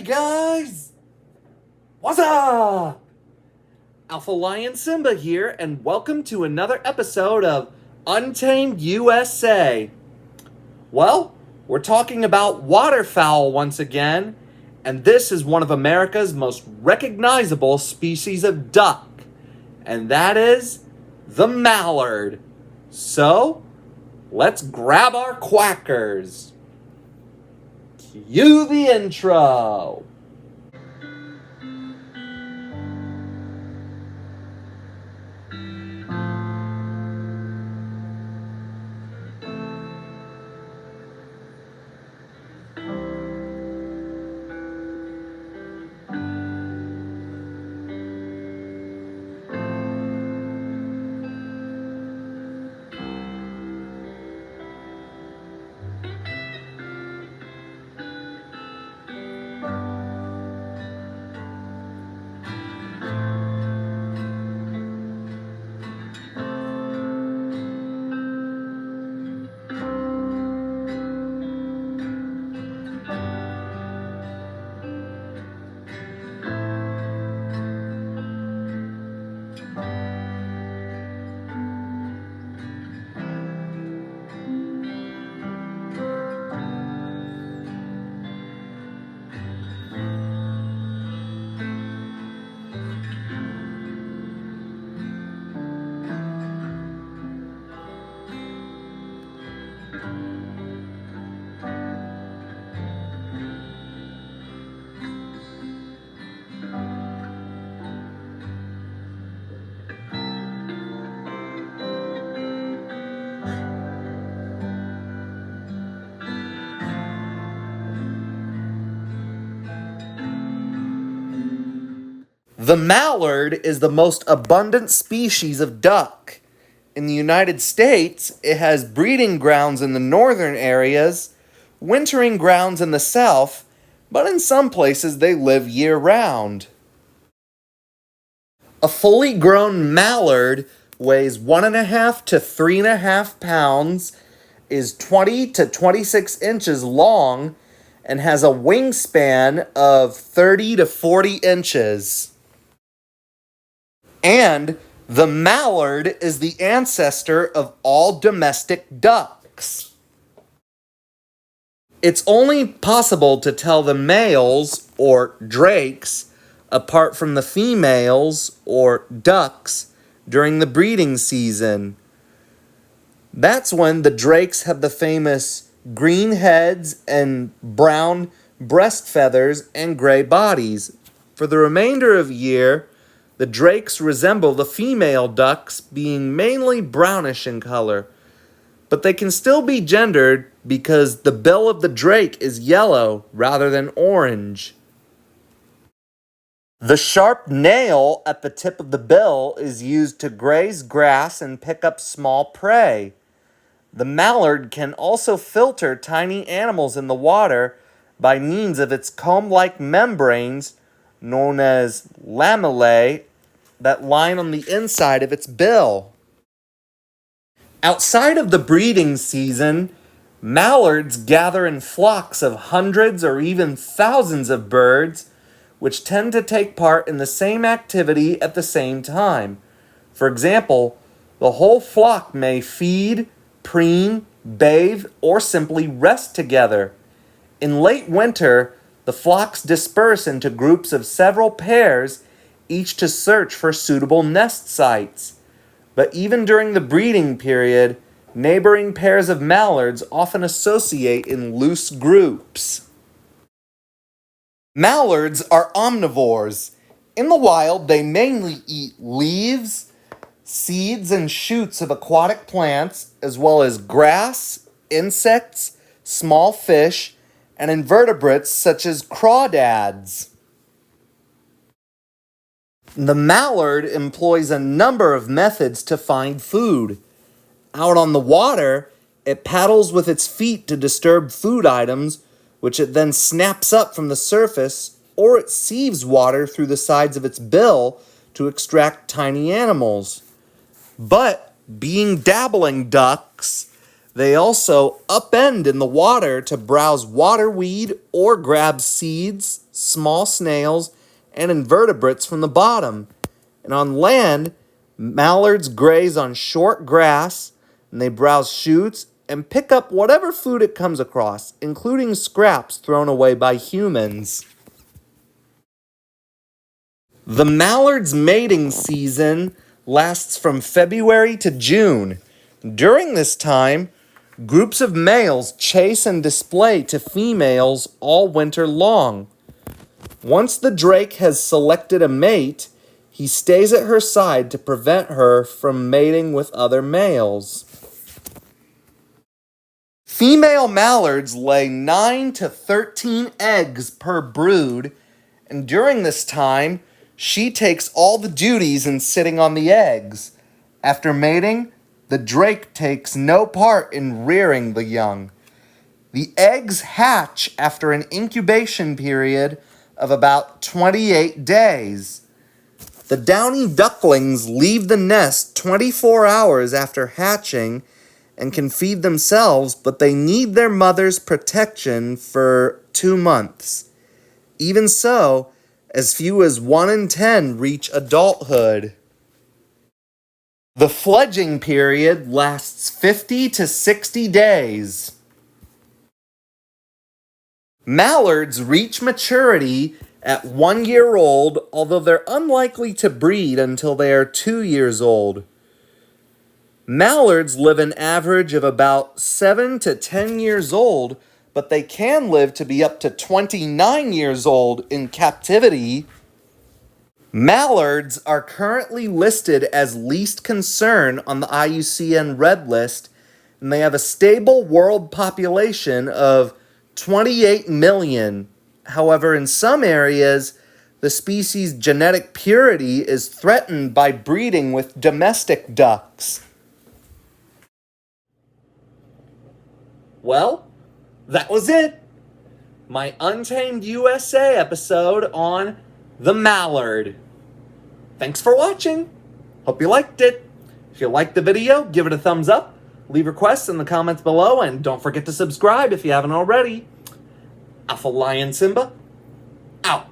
guys! What's up? Alpha Lion Simba here, and welcome to another episode of Untamed USA. Well, we're talking about waterfowl once again, and this is one of America's most recognizable species of duck, and that is the mallard. So, let's grab our quackers. Cue the intro. The mallard is the most abundant species of duck. In the United States, it has breeding grounds in the northern areas, wintering grounds in the south, but in some places they live year-round. A fully grown mallard weighs 1.5 to 3.5 pounds, is 20 to 26 inches long, and has a wingspan of 30 to 40 inches. And the mallard is the ancestor of all domestic ducks. It's only possible to tell the males, or drakes, apart from the females, or ducks, during the breeding season. That's when the drakes have the famous green heads and brown breast feathers and gray bodies. For the remainder of the year, the drakes resemble the female ducks, being mainly brownish in color, but they can still be gendered because the bill of the drake is yellow rather than orange. The sharp nail at the tip of the bill is used to graze grass and pick up small prey. The mallard can also filter tiny animals in the water by means of its comb-like membranes known as lamellae that line on the inside of its bill. Outside of the breeding season, mallards gather in flocks of hundreds or even thousands of birds, which tend to take part in the same activity at the same time. For example, the whole flock may feed, preen, bathe, or simply rest together. In late winter, the flocks disperse into groups of several pairs, each to search for suitable nest sites. But even during the breeding period, neighboring pairs of mallards often associate in loose groups. Mallards are omnivores. In the wild, they mainly eat leaves, seeds, and shoots of aquatic plants, as well as grass, insects, small fish, and invertebrates such as crawdads. The mallard employs a number of methods to find food. Out on the water, it paddles with its feet to disturb food items, which it then snaps up from the surface, or it sieves water through the sides of its bill to extract tiny animals. But, being dabbling ducks, They also upend in the water to browse waterweed or grab seeds, small snails, and invertebrates from the bottom. And on land, mallards graze on short grass, and they browse shoots and pick up whatever food it comes across, including scraps thrown away by humans. The mallard's mating season lasts from February to June. During this time, groups of males chase and display to females all winter long. Once the drake has selected a mate, he stays at her side to prevent her from mating with other males. Female mallards lay 9 to 13 eggs per brood, and during this time, she takes all the duties in sitting on the eggs. After mating, the drake takes no part in rearing the young. The eggs hatch after an incubation period of about 28 days. The downy ducklings leave the nest 24 hours after hatching and can feed themselves, but they need their mother's protection for 2 months. Even so, as few as 1 in 10 reach adulthood. The fledging period lasts 50 to 60 days. Mallards reach maturity at 1 year old, although they're unlikely to breed until they are 2 years old. Mallards live an average of about 7 to 10 years old, but they can live to be up to 29 years old in captivity. Mallards are currently listed as least concern on the IUCN Red List, and they have a stable world population of 28 million. However, in some areas, the species' genetic purity is threatened by breeding with domestic ducks. Well, that was it. My Untamed USA episode on the mallard. Thanks for watching. Hope you liked it. If you liked the video, give it a thumbs up. Leave requests in the comments below, and don't forget to subscribe if you haven't already. Alpha Lion Simba, out.